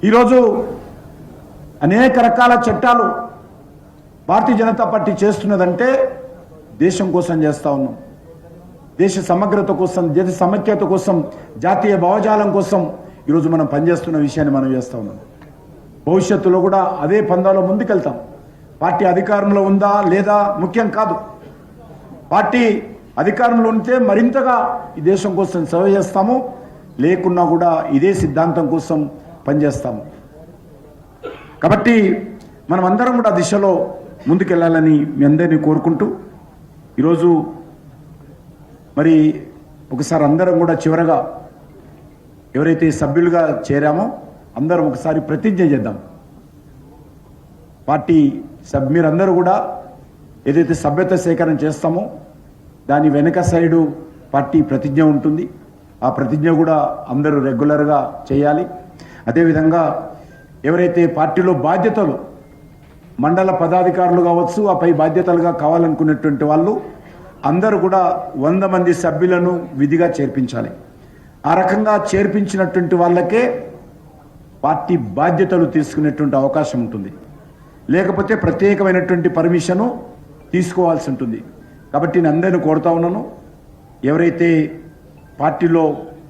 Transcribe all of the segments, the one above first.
ఈరోజు అనేక రకాల చట్టాలు భారతీయ జనతా పార్టీ చేస్తున్నదంటే దేశం కోసం చేస్తూ ఉన్నాం. దేశ సమగ్రత కోసం, దేశ సమైక్యత కోసం, జాతీయ భావజాలం కోసం ఈరోజు మనం పనిచేస్తున్న విషయాన్ని మనం చేస్తూ ఉన్నాం. భవిష్యత్తులో కూడా అదే పందాలో ముందుకెళ్తాం. పార్టీ అధికారంలో ఉందా లేదా ముఖ్యం కాదు. పార్టీ అధికారంలో ఉంటే మరింతగా ఈ దేశం కోసం సేవ చేస్తాము, లేకున్నా కూడా ఇదే సిద్ధాంతం కోసం పనిచేస్తాము. కాబట్టి మనం అందరం కూడా దిశలో ముందుకెళ్లాలని మీ అందరినీ కోరుకుంటూ ఈరోజు మరి ఒకసారి అందరం కూడా చివరగా ఎవరైతే సభ్యులుగా చేరామో అందరం ఒకసారి ప్రతిజ్ఞ చేద్దాం. పార్టీ మీరందరూ కూడా ఏదైతే సభ్యత సేకరణ చేస్తామో దాని వెనక సైడు పార్టీ ప్రతిజ్ఞ ఉంటుంది. ఆ ప్రతిజ్ఞ కూడా అందరూ రెగ్యులర్గా చేయాలి. అదేవిధంగా ఎవరైతే పార్టీలో బాధ్యతలు మండల పదాధికారులు కావచ్చు, ఆ పై బాధ్యతలుగా కావాలనుకునేటువంటి వాళ్ళు అందరూ కూడా 100 మంది సభ్యులను విధిగా చేర్పించాలి. ఆ రకంగా చేర్పించినటువంటి వాళ్ళకే పార్టీ బాధ్యతలు తీసుకునేటువంటి అవకాశం ఉంటుంది. లేకపోతే ప్రత్యేకమైనటువంటి పర్మిషను తీసుకోవాల్సి ఉంటుంది. కాబట్టి నేను అందరిని కోరుతా ఉన్నాను, ఎవరైతే పార్టీలో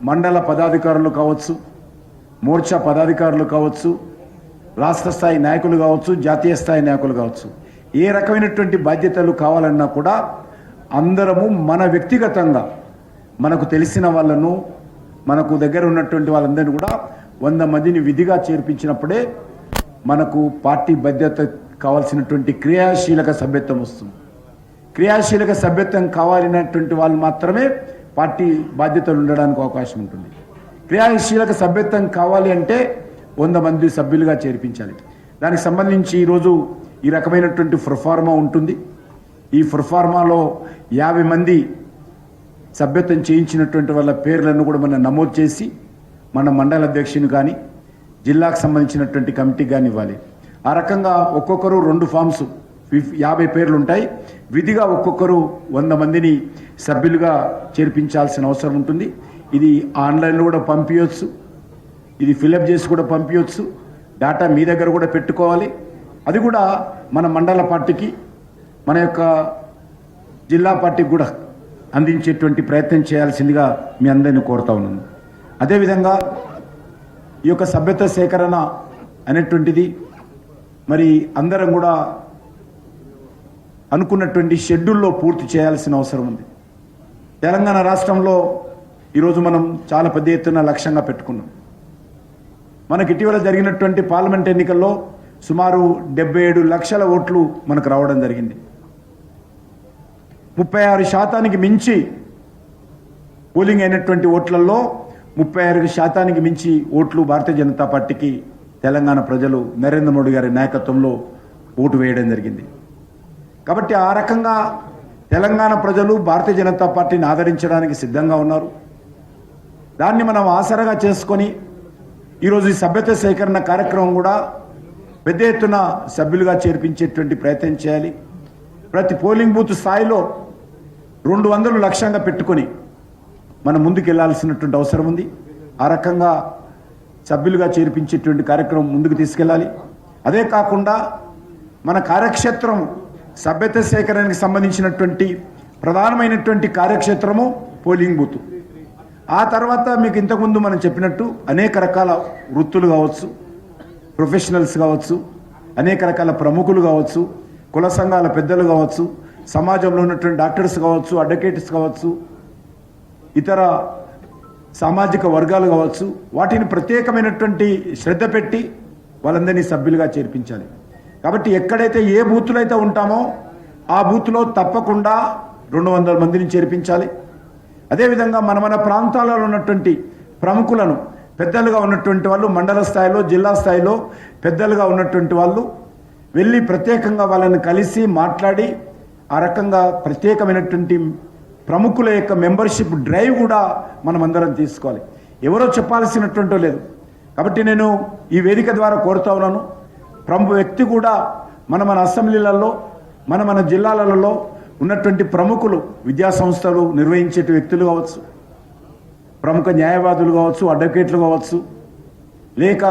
మండల పదాధికారులు కావచ్చు, మోర్చా పదాధికారులు కావచ్చు, రాష్ట్ర స్థాయి నాయకులు కావచ్చు, జాతీయ స్థాయి నాయకులు కావచ్చు, ఏ రకమైనటువంటి బాధ్యతలు కావాలన్నా కూడా అందరము మన వ్యక్తిగతంగా మనకు తెలిసిన వాళ్ళను, మనకు దగ్గర ఉన్నటువంటి వాళ్ళందరినీ కూడా 100 మందిని విధిగా చేర్పించినప్పుడే మనకు పార్టీ బాధ్యత కావాల్సినటువంటి క్రియాశీలక సభ్యత్వం వస్తుంది. క్రియాశీలక సభ్యత్వం కావాలన్నటువంటి వాళ్ళు మాత్రమే పార్టీ బాధ్యతలు ఉండడానికి అవకాశం ఉంటుంది. క్రియాశీలక సభ్యత్వం కావాలి అంటే 100 మంది సభ్యులుగా చేర్పించాలి. దానికి సంబంధించి ఈరోజు ఈ రకమైనటువంటి ప్రొఫార్మా ఉంటుంది. ఈ ప్రొఫార్మాలో 50 మంది సభ్యత్వం చేయించినటువంటి వాళ్ళ పేర్లను కూడా మనం నమోదు చేసి మన మండల అధ్యక్షుని కానీ జిల్లాకు సంబంధించినటువంటి కమిటీకి కానీ ఇవ్వాలి. ఆ రకంగా ఒక్కొక్కరు 2 ఫామ్స్ 50 పేర్లు ఉంటాయి. విధిగా ఒక్కొక్కరు 100 మందిని సభ్యులుగా చేర్పించాల్సిన అవసరం ఉంటుంది. ఇది ఆన్లైన్లో కూడా పంపించవచ్చు, ఇది ఫిలప్ చేసి కూడా పంపించవచ్చు, డేటా మీ దగ్గర కూడా పెట్టుకోవాలి. అది కూడా మన మండల పార్టీకి, మన యొక్క జిల్లా పార్టీకి కూడా అందించేటువంటి ప్రయత్నం చేయాల్సిందిగా మీ అందరినీ కోరుతా ఉన్నాను. అదేవిధంగా ఈ యొక్క సభ్యత సేకరణ అనేటువంటిది మరి అందరం కూడా అనుకున్నటువంటి షెడ్యూల్లో పూర్తి చేయాల్సిన అవసరం ఉంది. తెలంగాణ రాష్ట్రంలో ఈరోజు మనం చాలా పెద్ద ఎత్తున లక్ష్యంగా పెట్టుకున్నాం. మనకి ఇటీవల జరిగినటువంటి పార్లమెంట్ ఎన్నికల్లో సుమారు 77 లక్షల ఓట్లు మనకు రావడం జరిగింది. 36% మించి పోలింగ్ అయినటువంటి ఓట్లలో 36% మించి ఓట్లు భారతీయ జనతా పార్టీకి తెలంగాణ ప్రజలు నరేంద్ర మోడీ గారి నాయకత్వంలో ఓటు వేయడం జరిగింది. కాబట్టి ఆ రకంగా తెలంగాణ ప్రజలు భారతీయ జనతా పార్టీని ఆదరించడానికి సిద్ధంగా ఉన్నారు. దాన్ని మనం ఆసరగా చేసుకొని ఈరోజు ఈ సభ్యత సేకరణ కార్యక్రమం కూడా పెద్ద ఎత్తున సభ్యులుగా చేర్పించేటువంటి ప్రయత్నం చేయాలి. ప్రతి పోలింగ్ బూత్ స్థాయిలో 200 లక్ష్యంగా పెట్టుకొని మనం ముందుకు వెళ్లాల్సినటువంటి అవసరం ఉంది. ఆ రకంగా సభ్యులుగా చేర్పించేటువంటి కార్యక్రమం ముందుకు తీసుకెళ్ళాలి. అదే కాకుండా మన కార్యక్షేత్రం సభ్యత సేకరణకి సంబంధించినటువంటి ప్రధానమైనటువంటి కార్యక్షేత్రము పోలింగ్ బూత్. ఆ తర్వాత మీకు ఇంతకుముందు మనం చెప్పినట్టు అనేక రకాల వృత్తులు కావచ్చు, ప్రొఫెషనల్స్ కావచ్చు, అనేక రకాల ప్రముఖులు కావచ్చు, కుల సంఘాల పెద్దలు కావచ్చు, సమాజంలో ఉన్నటువంటి డాక్టర్స్ కావచ్చు, అడ్వకేట్స్ కావచ్చు, ఇతర సామాజిక వర్గాలు కావచ్చు, వాటిని ప్రత్యేకమైనటువంటి శ్రద్ధ పెట్టి వాళ్ళందరినీ సభ్యులుగా చేర్పించాలి. కాబట్టి ఎక్కడైతే ఏ బూత్లో అయితే ఉంటామో ఆ బూత్లో తప్పకుండా 200 మందిని చేర్పించాలి. అదేవిధంగా మన ప్రాంతాలలో ఉన్నటువంటి ప్రముఖులను, పెద్దలుగా ఉన్నటువంటి వాళ్ళు, మండల స్థాయిలో జిల్లా స్థాయిలో పెద్దలుగా ఉన్నటువంటి వాళ్ళు వెళ్ళి ప్రత్యేకంగా వాళ్ళని కలిసి మాట్లాడి ఆ రకంగా ప్రత్యేకమైనటువంటి ప్రముఖుల యొక్క మెంబర్షిప్ డ్రైవ్ కూడా మనం అందరం తీసుకోవాలి. ఎవరో చెప్పాల్సినటువంటి లేదు. కాబట్టి నేను ఈ వేదిక ద్వారా కోరుతా ఉన్నాను, ప్రముఖ వ్యక్తి కూడా మన అసెంబ్లీలలో, మన జిల్లాలలో ఉన్నటువంటి ప్రముఖులు, విద్యా సంస్థలు నిర్వహించే వ్యక్తులు కావచ్చు, ప్రముఖ న్యాయవాదులు కావచ్చు, అడ్వకేట్లు కావచ్చు, లేక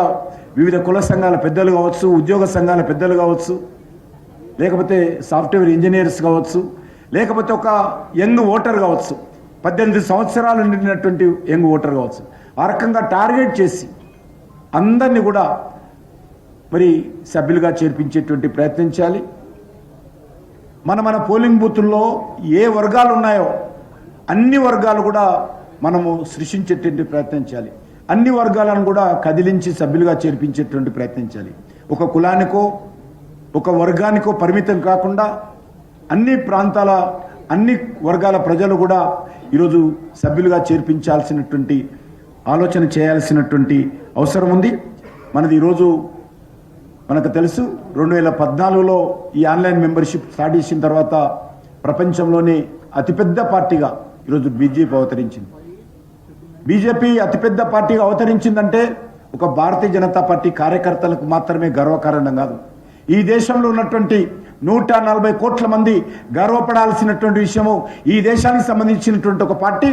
వివిధ కుల సంఘాల పెద్దలు కావచ్చు, ఉద్యోగ సంఘాల పెద్దలు కావచ్చు, లేకపోతే సాఫ్ట్వేర్ ఇంజనీర్స్ కావచ్చు, లేకపోతే ఒక యంగ్ ఓటర్ కావచ్చు, 18 సంవత్సరాలు నిండినటువంటి యంగ్ ఓటర్ కావచ్చు, ఆ రకంగా టార్గెట్ చేసి అందరినీ కూడా మరి సభ్యులుగా చేర్పించేటువంటి ప్రయత్నం చేయాలి. మన పోలింగ్ బూతుల్లో ఏ వర్గాలు ఉన్నాయో అన్ని వర్గాలు కూడా మనము సృష్టించేటువంటి ప్రయత్నం చేయాలి. అన్ని వర్గాలను కూడా కదిలించి సభ్యులుగా చేర్పించేటువంటి ప్రయత్నం చేయాలి. ఒక కులానికో ఒక వర్గానికో పరిమితం కాకుండా అన్ని ప్రాంతాల అన్ని వర్గాల ప్రజలు కూడా ఈరోజు సభ్యులుగా చేర్పించాల్సినటువంటి ఆలోచన చేయాల్సినటువంటి అవసరం ఉంది. మనది ఈరోజు మనకు తెలుసు 2014లో ఈ ఆన్లైన్ మెంబర్షిప్ స్టార్ట్ చేసిన తర్వాత ప్రపంచంలోనే అతిపెద్ద పార్టీగా ఈరోజు బీజేపీ అవతరించింది. బీజేపీ అతిపెద్ద పార్టీగా అవతరించిందంటే ఒక భారతీయ జనతా పార్టీ కార్యకర్తలకు మాత్రమే గర్వకారణం కాదు. ఈ దేశంలో ఉన్నటువంటి 140 కోట్ల మంది గర్వపడాల్సినటువంటి విషయము. ఈ దేశానికి సంబంధించినటువంటి ఒక పార్టీ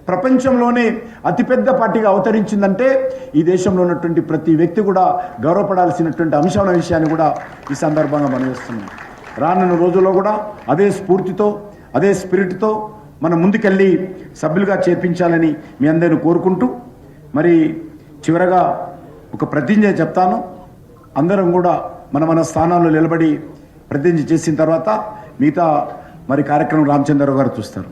ప్రపంచంలోనే అతిపెద్ద పార్టీగా అవతరించిందంటే ఈ దేశంలో ఉన్నటువంటి ప్రతి వ్యక్తి కూడా గౌరవపడాల్సినటువంటి అంశం అనే విషయాన్ని కూడా ఈ సందర్భంగా మనం చేస్తున్నాం. రానున్న రోజుల్లో కూడా అదే స్ఫూర్తితో అదే స్పిరిట్తో మనం ముందుకెళ్ళి సభ్యులుగా చేర్పించాలని మీ అందరిని కోరుకుంటూ, మరి చివరగా ఒక ప్రతిజ్ఞ చెప్తాను. అందరం కూడా మన స్థానాల్లో నిలబడి ప్రతిజ్ఞ చేసిన తర్వాత మిగతా మరి కార్యక్రమం రామచంద్రరావు గారు చూస్తారు.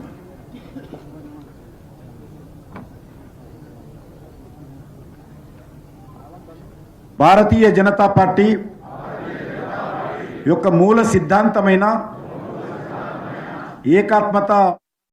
భారతీయ జనతా పార్టీ యొక్క మూల సిద్ధాంతమైన ఏకాత్మత